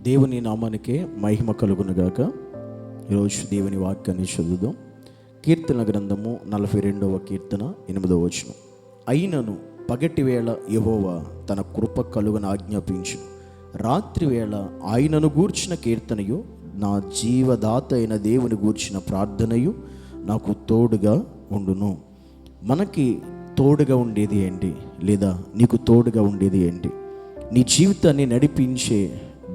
దేవుని నామానికే మహిమ కలుగునుగాక. ఈరోజు దేవుని వాక్యాన్ని చదువుదాం. కీర్తన గ్రంథము 42వ కీర్తన 8వ వచనం. అయినను పగటి వేళ యెహోవా తన కృప కలుగన ఆజ్ఞాపించును, రాత్రి వేళ ఆయనను గూర్చిన కీర్తనయు, నా జీవదాత అయిన దేవుని గూర్చిన ప్రార్థనయు నాకు తోడుగా ఉండును. మనకి తోడుగా ఉండేది ఏంటి? లేదా నీకు తోడుగా ఉండేది ఏంటి? నీ జీవితాన్ని నడిపించే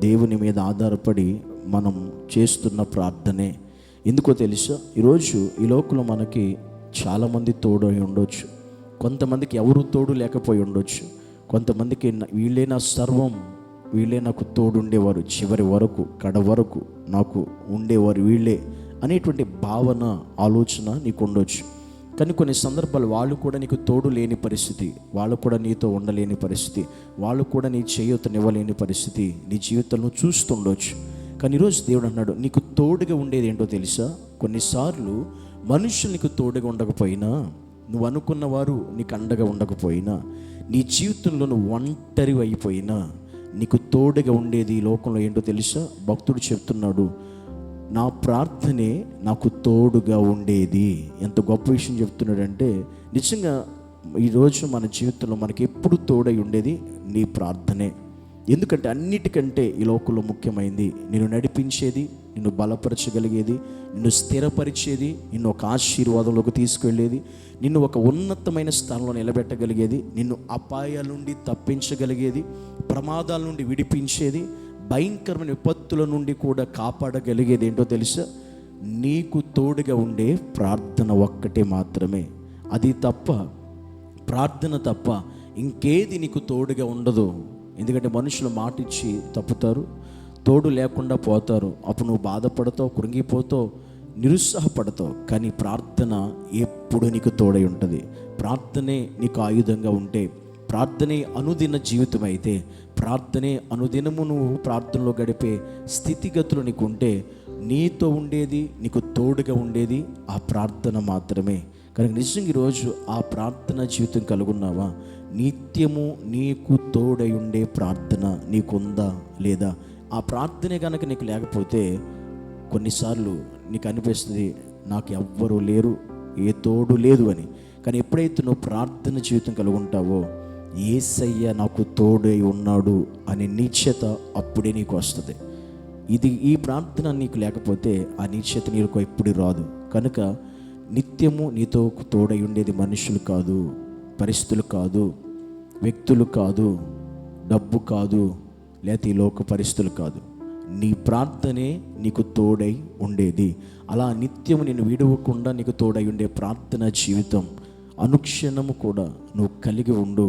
దేవుని మీద ఆధారపడి మనం చేస్తున్న ప్రార్థనే. ఎందుకో తెలుసా? ఈరోజు ఈ లోకంలో మనకి చాలామంది తోడు అయి ఉండొచ్చు, కొంతమందికి ఎవరు తోడు లేకపోయి ఉండొచ్చు, కొంతమందికి వీళ్ళే నా సర్వం, వీళ్ళే నాకు తోడు ఉండేవారు, చివరి వరకు కడ వరకు నాకు ఉండేవారు వీళ్ళే అనేటువంటి భావన, ఆలోచన నీకు ఉండొచ్చు. కానీ కొన్ని సందర్భాలు వాళ్ళు కూడా నీకు తోడు లేని పరిస్థితి, వాళ్ళు కూడా నీతో ఉండలేని పరిస్థితి, వాళ్ళు కూడా నీ చేయూతనివ్వలేని పరిస్థితి నీ జీవితంలో చూస్తుండొచ్చు. కానీ ఈరోజు దేవుడు అన్నాడు, నీకు తోడుగా ఉండేది ఏంటో తెలుసా? కొన్నిసార్లు మనుషులు నీకు తోడుగా ఉండకపోయినా, నువ్వు అనుకున్న వారు నీకు అండగా ఉండకపోయినా, నీ జీవితంలో నువ్వు ఒంటరి అయిపోయినా, నీకు తోడుగా ఉండేది ఈ లోకంలో ఏంటో తెలుసా? భక్తుడు చెప్తున్నాడు, నా ప్రార్థనే నాకు తోడుగా ఉండేది. ఎంత గొప్ప విషయం చెప్తున్నాడంటే, నిజంగా ఈరోజు మన జీవితంలో మనకి ఎప్పుడు తోడై ఉండేది నీ ప్రార్థనే. ఎందుకంటే అన్నిటికంటే ఈ లోకంలో ముఖ్యమైనది నిన్ను నడిపించేది, నిన్ను బలపరచగలిగేది, నిన్ను స్థిరపరిచేది, నిన్ను ఒక ఆశీర్వాదంలోకి తీసుకెళ్ళేది, నిన్ను ఒక ఉన్నతమైన స్థానంలో నిలబెట్టగలిగేది, నిన్ను అపాయాల నుండి తప్పించగలిగేది, ప్రమాదాల నుండి విడిపించేది, భయంకరమైన విపత్తుల నుండి కూడా కాపాడగలిగేది ఏంటో తెలుసా? నీకు తోడుగా ఉండే ప్రార్థన ఒక్కటే మాత్రమే. అది తప్ప, ప్రార్థన తప్ప ఇంకేది నీకు తోడుగా ఉండదు. ఎందుకంటే మనుషులు మాట ఇచ్చి తప్పుతారు, తోడు లేకుండా పోతారు. అప్పుడు నువ్వు బాధపడతావు, కృంగిపోతావు, నిరుత్సాహపడతావు. కానీ ప్రార్థన ఎప్పుడు నీకు తోడై ఉంటుంది. ప్రార్థనే నీకు ఆయుధంగా ఉంటే, ప్రార్థనే అనుదిన జీవితం అయితే, ప్రార్థనే అనుదినము నువ్వు ప్రార్థనలో గడిపే స్థితిగతులు నీకు ఉంటే, నీతో ఉండేది, నీకు తోడుగా ఉండేది ఆ ప్రార్థన మాత్రమే. కనుక నిజంగా ఈరోజు ఆ ప్రార్థన జీవితం కలుగున్నావా? నిత్యము నీకు తోడై ఉండే ప్రార్థన నీకుందా లేదా? ఆ ప్రార్థనే కనుక నీకు లేకపోతే కొన్నిసార్లు నీకు అనిపిస్తుంది, నాకు ఎవ్వరూ లేరు, ఏ తోడు లేదు అని. కానీ ఎప్పుడైతే నువ్వు ప్రార్థన జీవితం కలిగి ఉంటావో, యేసయ్య నాకు తోడై ఉన్నాడు అనే నిశ్చయత అప్పుడే నీకు వస్తుంది. ఈ ప్రార్థన నీకు లేకపోతే ఆ నిశ్చయత నీకు ఎప్పుడు రాదు. కనుక నిత్యము నీతో తోడై ఉండేది మనుషులు కాదు, పరిస్థితులు కాదు, వ్యక్తులు కాదు, డబ్బు కాదు, లేకపోతే ఈ లోక పరిస్థితులు కాదు. నీ ప్రార్థనే నీకు తోడై ఉండేది. అలా నిత్యము నేను విడవకుండా నీకు తోడై ఉండే ప్రార్థన జీవితం అనుక్షణము కూడా నువ్వు కలిగి ఉండు.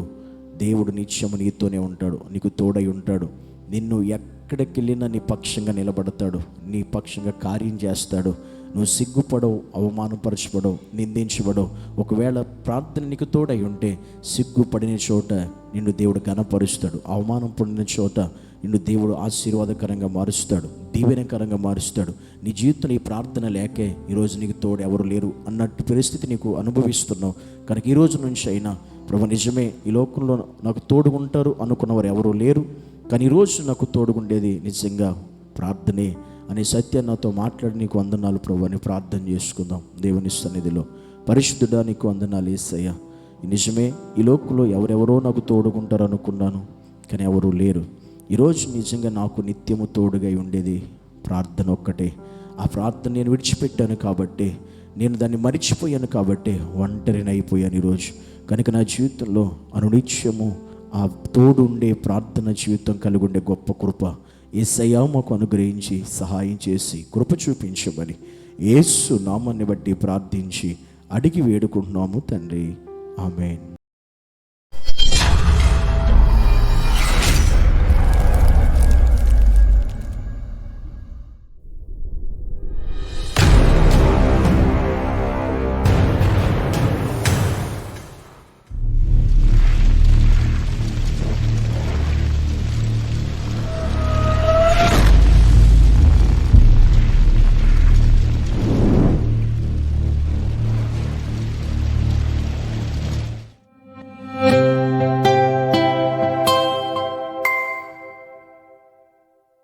దేవుడు నిత్యము నీతోనే ఉంటాడు, నీకు తోడై ఉంటాడు. నిన్ను ఎక్కడికి వెళ్ళినా నీ పక్షంగా నిలబడతాడు, నీ పక్షంగా కార్యం చేస్తాడు. నువ్వు సిగ్గుపడవు, అవమానపరచబడవు, నిందించబడవు. ఒకవేళ ప్రార్థన నీకు తోడై ఉంటే సిగ్గుపడిన చోట నిన్ను దేవుడు ఘనపరుస్తాడు, అవమానం పడిన చోట నిన్ను దేవుడు ఆశీర్వాదకరంగా మారుస్తాడు, దీవెనకరంగా మారుస్తాడు. నీ జీవితంలో ఈ ప్రార్థన లేకే ఈరోజు నీకు తోడు ఎవరు లేరు అన్నట్టు పరిస్థితి నీకు అనుభవిస్తున్నావు. కనుక ఈరోజు నుంచి అయినా, ప్రభు నిజమే, ఈ లోకంలో నాకు తోడుగుంటారు అనుకున్నవారు ఎవరూ లేరు, కానీ ఈరోజు నాకు తోడుగుండేది నిజంగా ప్రార్థనే అనే సత్యాన్ని నాతో మాట్లాడి నీకు వందనాలు ప్రభు అని ప్రార్థన చేసుకుందాం దేవుని సన్నిధిలో. పరిశుద్ధుడా, నీకు వందనాలు యేసయ్య. నిజమే, ఈ లోకంలో ఎవరెవరో నాకు తోడుగుంటారు అనుకున్నాను, కానీ ఎవరూ లేరు. ఈరోజు నిజంగా నాకు నిత్యము తోడుగా ఉండేది ప్రార్థన ఒక్కటే. ఆ ప్రార్థన నేను విడిచిపెట్టాను కాబట్టి, నేను దాన్ని మరిచిపోయాను కాబట్టి ఒంటరిని అయిపోయాను ఈరోజు. కనుక నా జీవితంలో అనునిత్యము ఆ తోడు ఉండే ప్రార్థన జీవితం కలిగి ఉండే గొప్ప కృప యేసయ్య మాకు అనుగ్రహించి సహాయం చేసి కృప చూపించమని యేసు నామాన్ని బట్టి ప్రార్థించి అడిగి వేడుకుంటున్నాము తండ్రి. ఆమేన్.